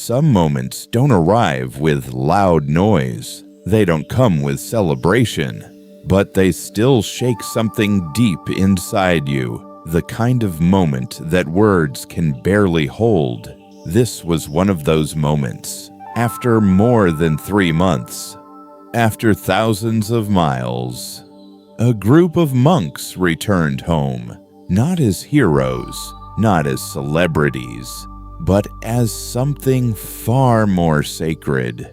some moments don't arrive with loud noise. They don't come with celebration, but they still shake something deep inside you, the kind of moment that words can barely hold. This was one of those moments. After more than 3 months, after thousands of miles, a group of monks returned home, not as heroes, not as celebrities, but as something far more sacred,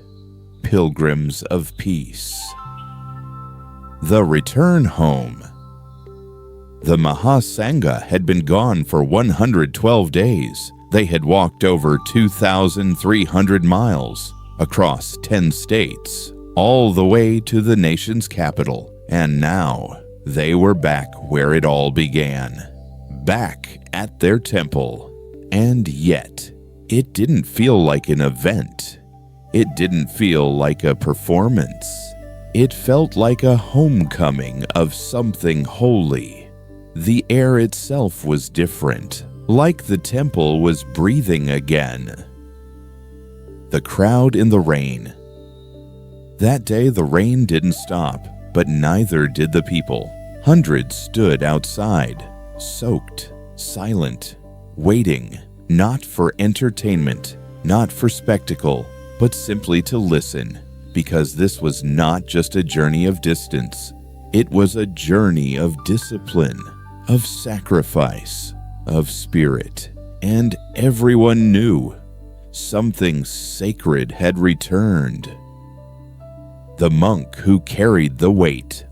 pilgrims of peace. The return home. The Mahā Sangha had been gone for 112 days. They had walked over 2,300 miles across 10 states, all the way to the nation's capital. And now they were back where it all began, back at their temple. And yet, it didn't feel like an event. It didn't feel like a performance. It felt like a homecoming of something holy. The air itself was different, like the temple was breathing again. The crowd in the rain. That day the rain didn't stop, but neither did the people. Hundreds stood outside, soaked, silent, waiting, not for entertainment, not for spectacle, but simply to listen, because this was not just a journey of distance. It was a journey of discipline, of sacrifice, of spirit, and everyone knew something sacred had returned. The monk who carried the weight.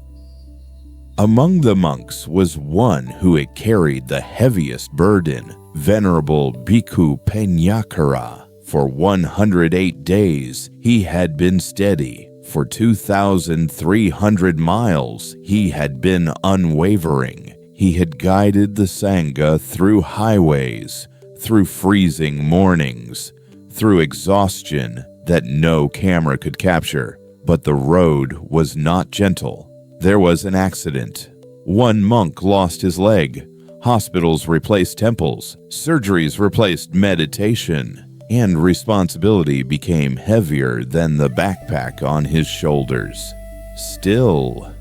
Among the monks was one who had carried the heaviest burden, Venerable Bhikkhu Penyakara. For 108 days he had been steady. For 2,300 miles he had been unwavering. He had guided the Sangha through highways, through freezing mornings, through exhaustion that no camera could capture. But the road was not gentle. There was an accident. One monk lost his leg. Hospitals replaced temples. Surgeries replaced meditation. And responsibility became heavier than the backpack on his shoulders. Still,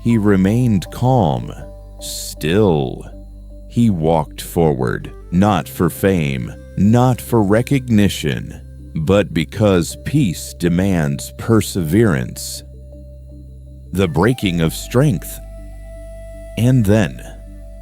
he remained calm. Still, he walked forward, not for fame, not for recognition, but because peace demands perseverance. The breaking of strength. And then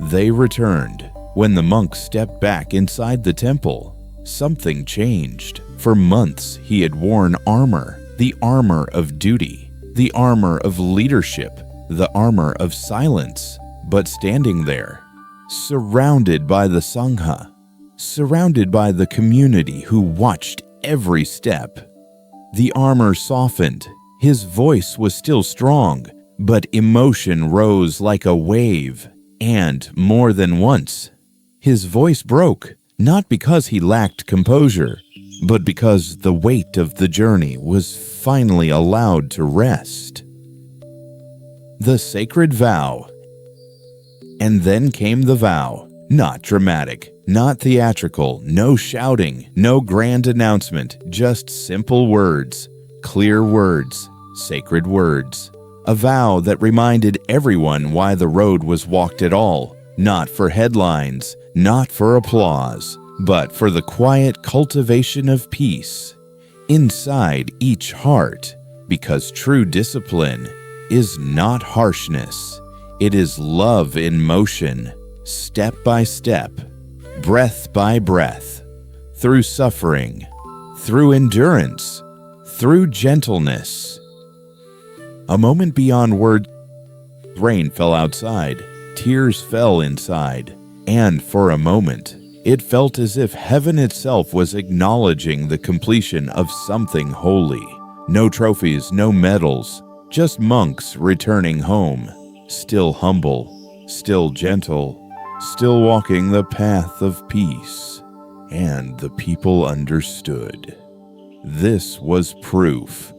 they returned. When the monk stepped back inside the temple, something changed. For months he had worn armor, the armor of duty, the armor of leadership, the armor of silence. But standing there, surrounded by the Sangha, surrounded by the community who watched every step, the armor softened. His voice was still strong, but emotion rose like a wave. And more than once, his voice broke, not because he lacked composure, but because the weight of the journey was finally allowed to rest. The sacred vow. And then came the vow. Not dramatic, not theatrical, no shouting, no grand announcement, just simple words, clear words, sacred words. A vow that reminded everyone why the road was walked at all, not for headlines, not for applause, but for the quiet cultivation of peace inside each heart, because true discipline is not harshness. It is love in motion, step by step, breath by breath, through suffering, through endurance, through gentleness. A moment beyond words, rain fell outside, tears fell inside, and for a moment, it felt as if heaven itself was acknowledging the completion of something holy. No trophies, no medals, just monks returning home. Still humble, still gentle, still walking the path of peace. And the people understood. This was proof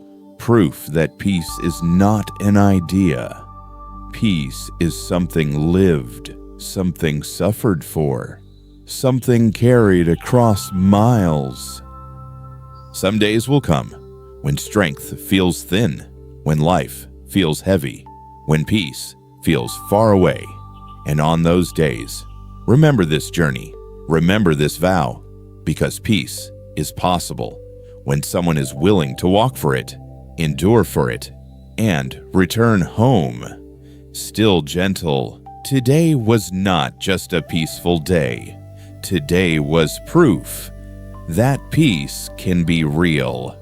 that peace is not an idea. Peace is something lived, something suffered for, something carried across miles. Some days will come when strength feels thin, when life feels heavy, when peace feels far away. And on those days, remember this journey, remember this vow, because peace is possible when someone is willing to walk for it, endure for it, and return home. Still gentle, today was not just a peaceful day. Today was proof that peace can be real.